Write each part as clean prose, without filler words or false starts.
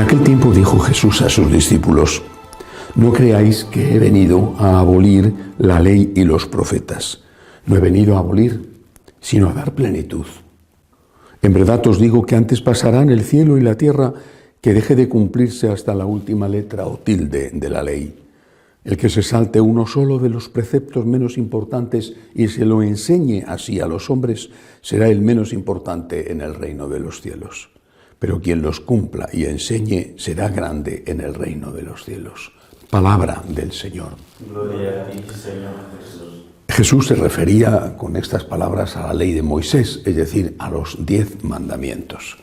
aquel tiempo dijo Jesús a sus discípulos: no creáis que he venido a abolir la ley y los profetas. No he venido a abolir, sino a dar plenitud. En verdad os digo que antes pasarán el cielo y la tierra que deje de cumplirse hasta la última letra o tilde de la ley. El que se salte uno solo de los preceptos menos importantes y se lo enseñe así a los hombres, será el menos importante en el reino de los cielos. Pero quien los cumpla y enseñe será grande en el reino de los cielos. Palabra del Señor. Gloria a ti, Señor Jesús. Jesús se refería con estas palabras a la ley de Moisés, es decir, a los 10 mandamientos.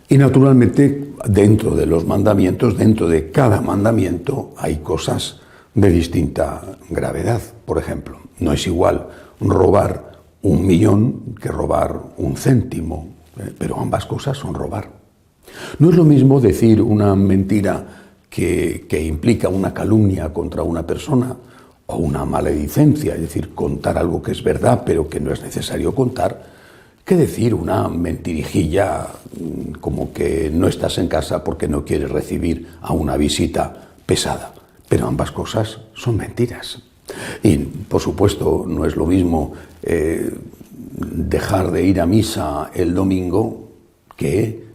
Y naturalmente, dentro de los mandamientos, dentro de cada mandamiento, hay cosas de distinta gravedad. Por ejemplo, no es igual robar 1 millón que robar 1 céntimo, pero ambas cosas son robar. No es lo mismo decir una mentira que implica una calumnia contra una persona o una maledicencia, es decir, contar algo que es verdad pero que no es necesario contar, que decir una mentirijilla como que no estás en casa porque no quieres recibir a una visita pesada. Pero ambas cosas son mentiras. Y, por supuesto, no es lo mismo dejar de ir a misa el domingo que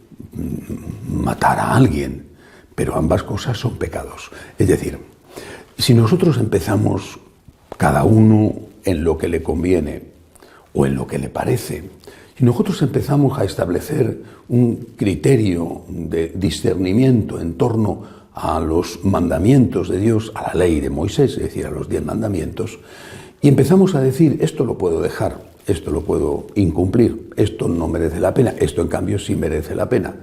matar a alguien. Pero ambas cosas son pecados. Es decir, si nosotros empezamos cada uno en lo que le conviene o en lo que le parece, si nosotros empezamos a establecer un criterio de discernimiento en torno a los mandamientos de Dios, a la ley de Moisés, es decir, a los 10 mandamientos, y empezamos a decir, esto lo puedo dejar, esto lo puedo incumplir, esto no merece la pena, esto en cambio sí merece la pena,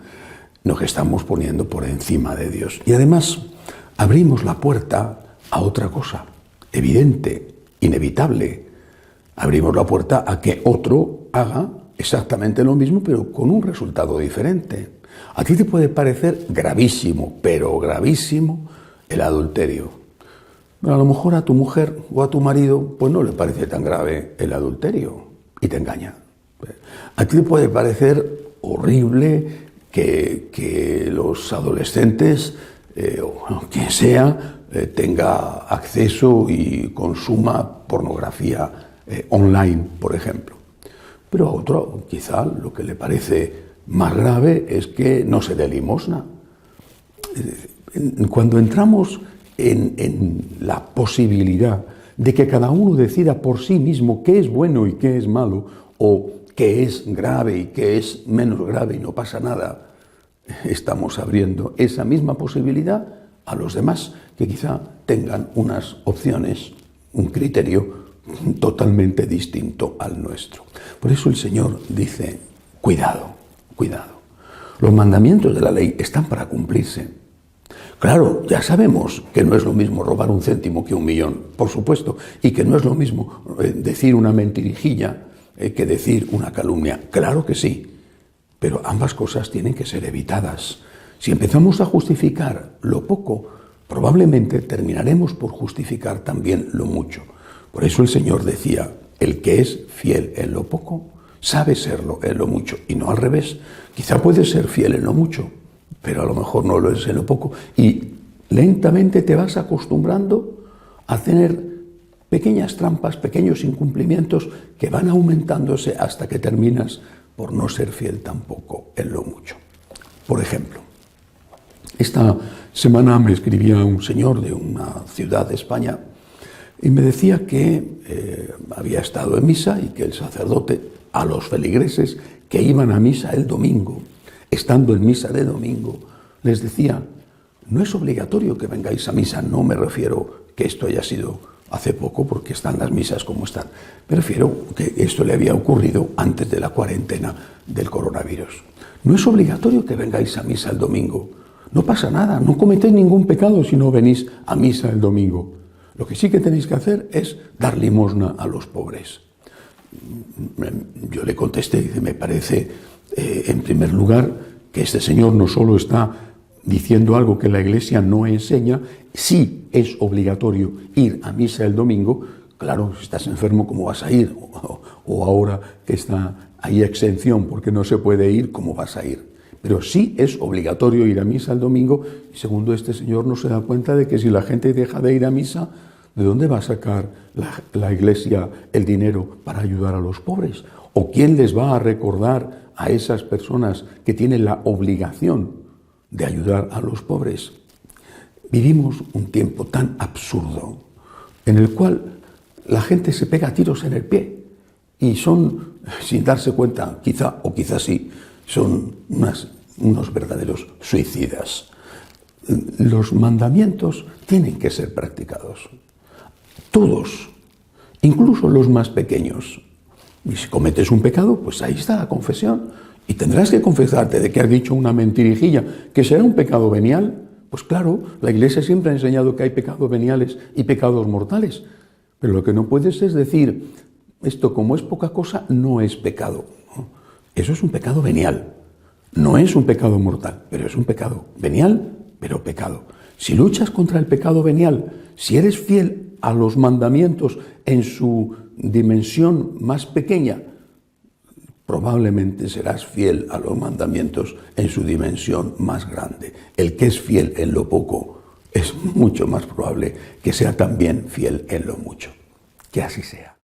nos estamos poniendo por encima de Dios. Y además abrimos la puerta a otra cosa, evidente, inevitable. Abrimos la puerta a que otro haga exactamente lo mismo, pero con un resultado diferente. A ti te puede parecer gravísimo, pero gravísimo, el adulterio. Pero a lo mejor a tu mujer o a tu marido, pues no le parece tan grave el adulterio y te engaña. A ti te puede parecer horrible que los adolescentes, o quien sea, tenga acceso y consuma pornografía online, por ejemplo. Pero a otro, quizá, lo que le parece más grave es que no se dé limosna. Cuando entramos en la posibilidad de que cada uno decida por sí mismo qué es bueno y qué es malo, o qué es grave y qué es menos grave y no pasa nada, estamos abriendo esa misma posibilidad a los demás, que quizá tengan unas opciones, un criterio totalmente distinto al nuestro. Por eso el Señor dice, cuidado, cuidado. Los mandamientos de la ley están para cumplirse. Claro, ya sabemos que no es lo mismo robar 1 céntimo que 1 millón, por supuesto, y que no es lo mismo decir una mentirijilla que decir una calumnia. Claro que sí, pero ambas cosas tienen que ser evitadas. Si empezamos a justificar lo poco, probablemente terminaremos por justificar también lo mucho. Por eso el Señor decía, el que es fiel en lo poco, sabe serlo en lo mucho, y no al revés. Quizá puede ser fiel en lo mucho, pero a lo mejor no lo es en lo poco, y lentamente te vas acostumbrando a tener pequeñas trampas, pequeños incumplimientos que van aumentándose hasta que terminas por no ser fiel tampoco en lo mucho. Por ejemplo, esta semana me escribía un señor de una ciudad de España y me decía que había estado en misa y que el sacerdote, a los feligreses que iban a misa el domingo, estando en misa de domingo, les decía, no es obligatorio que vengáis a misa, no me refiero que esto haya sido hace poco porque están las misas como están, me refiero que esto le había ocurrido antes de la cuarentena del coronavirus. No es obligatorio que vengáis a misa el domingo, no pasa nada, no cometéis ningún pecado si no venís a misa el domingo. Lo que sí que tenéis que hacer es dar limosna a los pobres. Yo le contesté, dice, me parece, en primer lugar, que este señor no solo está diciendo algo que la Iglesia no enseña, sí es obligatorio ir a misa el domingo. Claro, si estás enfermo, ¿cómo vas a ir? O ahora que está ahí exención porque no se puede ir, ¿cómo vas a ir? pero sí es obligatorio ir a misa el domingo, y segundo, este señor no se da cuenta de que si la gente deja de ir a misa, ¿de dónde va a sacar la Iglesia el dinero para ayudar a los pobres? ¿O quién les va a recordar a esas personas que tienen la obligación de ayudar a los pobres? Vivimos un tiempo tan absurdo en el cual la gente se pega tiros en el pie y son, sin darse cuenta, quizá o quizá sí, son unos verdaderos suicidas. Los mandamientos tienen que ser practicados. Todos, incluso los más pequeños. Y si cometes un pecado, pues ahí está la confesión. Y tendrás que confesarte de que has dicho una mentirijilla, que será un pecado venial. Pues claro, la Iglesia siempre ha enseñado que hay pecados veniales y pecados mortales. Pero lo que no puedes es decir, esto como es poca cosa, no es pecado. Eso es un pecado venial. No es un pecado mortal, pero es un pecado venial, pero pecado. Si luchas contra el pecado venial, si eres fiel a los mandamientos en su dimensión más pequeña, probablemente serás fiel a los mandamientos en su dimensión más grande. El que es fiel en lo poco es mucho más probable que sea también fiel en lo mucho. Que así sea.